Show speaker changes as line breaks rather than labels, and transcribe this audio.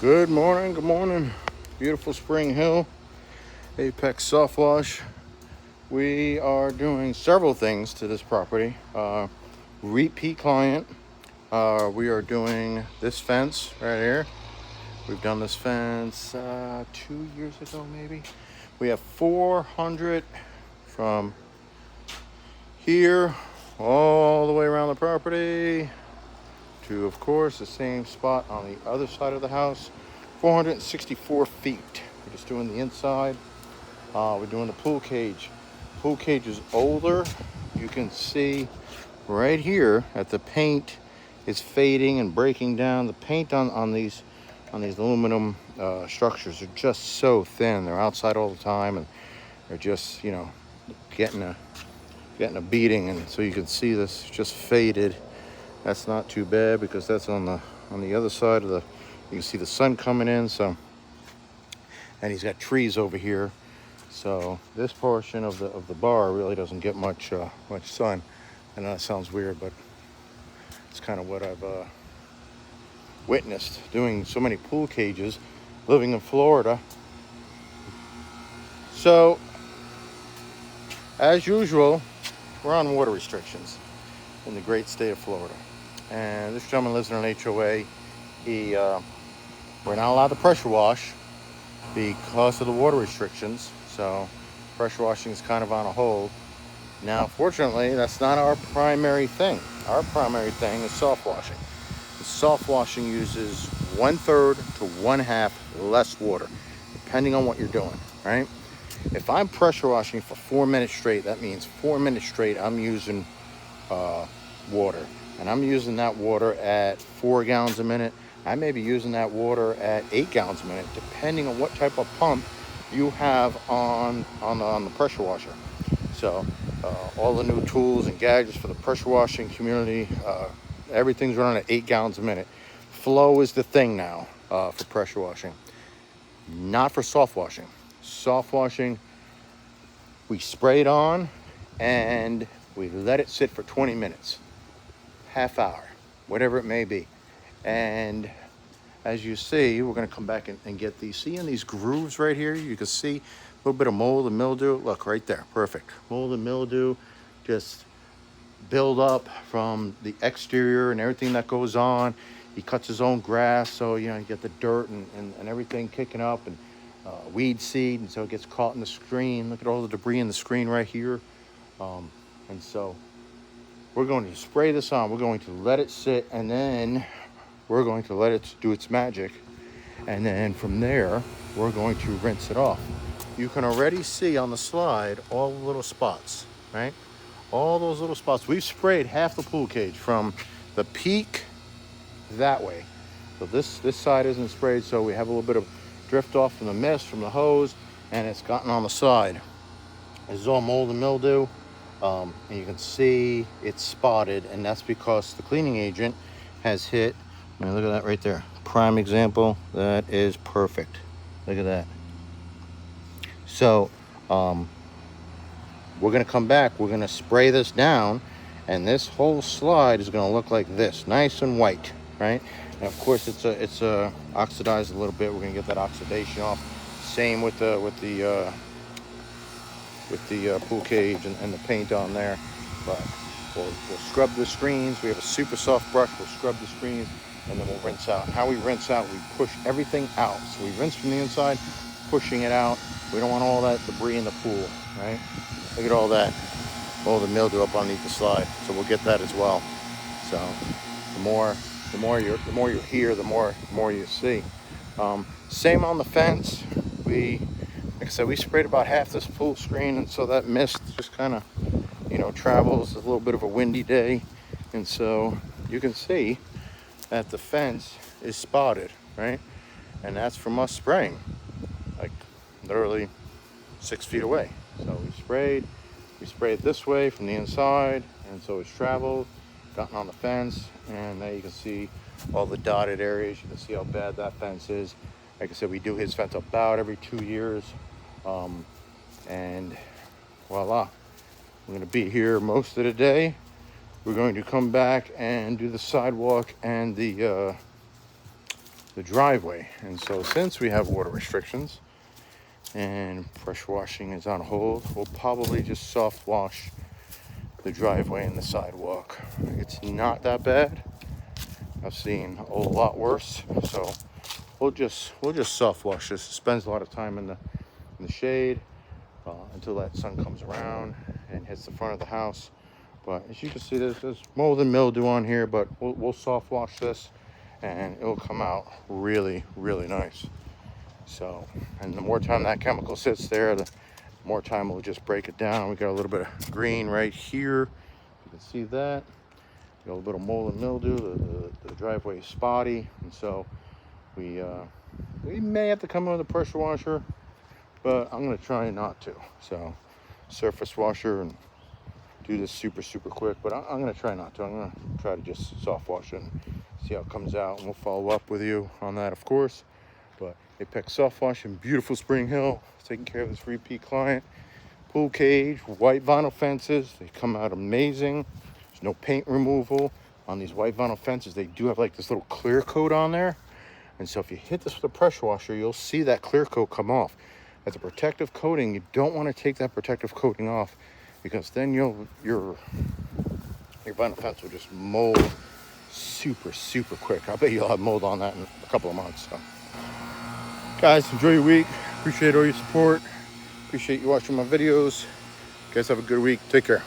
Good morning, good morning. Beautiful Spring Hill, Apex Soft Wash. We are doing several things to this property. Repeat client. We are doing this fence right here. We've done this fence 2 years ago, maybe. We have 400 from here all the way around the property to, of course, the same spot on the other side of the house. 464 feet. We're just doing the inside. We're doing the pool cage. Pool cage is older. You can see right here that the paint is fading and breaking down. The paint on these aluminum structures are just so thin. They're outside all the time, and they're just getting a beating. And so you can see this just faded. That's not too bad because that's on the other side of the. You can see the sun coming in. So, and he's got trees over here. So this portion of the bar really doesn't get much sun. I know that sounds weird, but it's kind of what I've witnessed doing so many pool cages, living in Florida. So, as usual, we're on water restrictions in the great state of Florida. And this gentleman lives in an HOA. We're not allowed to pressure wash because of the water restrictions. So pressure washing is kind of on a hold. Now, fortunately, that's not our primary thing. Our primary thing is soft washing. The soft washing uses 1/3 to 1/2 less water, depending on what you're doing, right? If I'm pressure washing for 4 minutes straight, that means 4 minutes straight I'm using water. And I'm using that water at 4 gallons a minute. I may be using that water at 8 gallons a minute, depending on what type of pump you have on the pressure washer. So all the new tools and gadgets for the pressure washing community, everything's running at 8 gallons a minute. Flow is the thing now for pressure washing, not for soft washing. Soft washing, we spray it on and we let it sit for 20 minutes, half hour, whatever it may be. And as you see, we're going to come back and get these. See in these grooves right here, you can see a little bit of mold and mildew. Look right there, perfect. Mold and mildew just build up from the exterior and everything that goes on. He cuts his own grass, so you get the dirt and everything kicking up, and weed seed, and so it gets caught in the screen. Look at all the debris in the screen right here. And so we're going to spray this on. We're going to let it sit, and then we're going to let it do its magic. And then from there, we're going to rinse it off. You can already see on the slide all the little spots, right? All those little spots. We've sprayed half the pool cage from the peak that way. So this side isn't sprayed, so we have a little bit of drift off from the mist from the hose, and it's gotten on the side. This is all mold and mildew. And you can see it's spotted, and that's because the cleaning agent has hit. I mean, look at that right there. Prime example. That is perfect. Look at that. So we're going to come back. We're going to spray this down, and this whole slide is going to look like this, nice and white, right? And of course, it's oxidized a little bit. We're going to get that oxidation off. Same with the pool cage and the paint on there. But we'll scrub the screens. We have a super soft brush. We'll scrub the screens, and then we'll rinse out. How we rinse out, we push everything out. So we rinse from the inside, pushing it out. We don't want all that debris in the pool, right? Look at all that mold and mildew up underneath the slide. So we'll get that as well. So the more you're here, the more you see. Same on the fence. Like I said, we sprayed about half this pool screen, and so that mist just kind of, travels. It's a little bit of a windy day, and so you can see that the fence is spotted, right? And that's from us spraying, like literally 6 feet away. So we sprayed this way from the inside, and so it's traveled, gotten on the fence, and there you can see all the dotted areas. You can see how bad that fence is. Like I said, we do his fence about every 2 years. And voila, we're going to be here most of the day. We're going to come back and do the sidewalk and the the driveway. And so since we have water restrictions and pressure washing is on hold, we'll probably just soft wash the driveway and the sidewalk. It's not that bad. I've seen a lot worse. So we'll just soft wash this. It spends a lot of time in the shade until that sun comes around and hits the front of the house. But as you can see, there's mold and mildew on here, but we'll soft wash this and it'll come out really, really nice. So, and the more time that chemical sits there, the more time we'll just break it down. We got a little bit of green right here. You can see that. Got a little bit of mold and mildew. The driveway is spotty, and so we may have to come in with a pressure washer, but I'm gonna try not to. So, surface washer and do this super quick, but I'm gonna try not to. I'm gonna try to just soft wash it and see how it comes out, and we'll follow up with you on that, of course. But Apex Soft Wash in beautiful Spring Hill, taking care of this repeat client. Pool cage, white vinyl fences, they come out amazing. There's no paint removal on these white vinyl fences. They do have like this little clear coat on there, and so if you hit this with a pressure washer, you'll see that clear coat come off. As a protective coating, you don't want to take that protective coating off, because then your vinyl fence will just mold super quick. I bet you'll have mold on that in a couple of months. So, guys, enjoy your week. Appreciate all your support. Appreciate you watching my videos. You guys have a good week. Take care.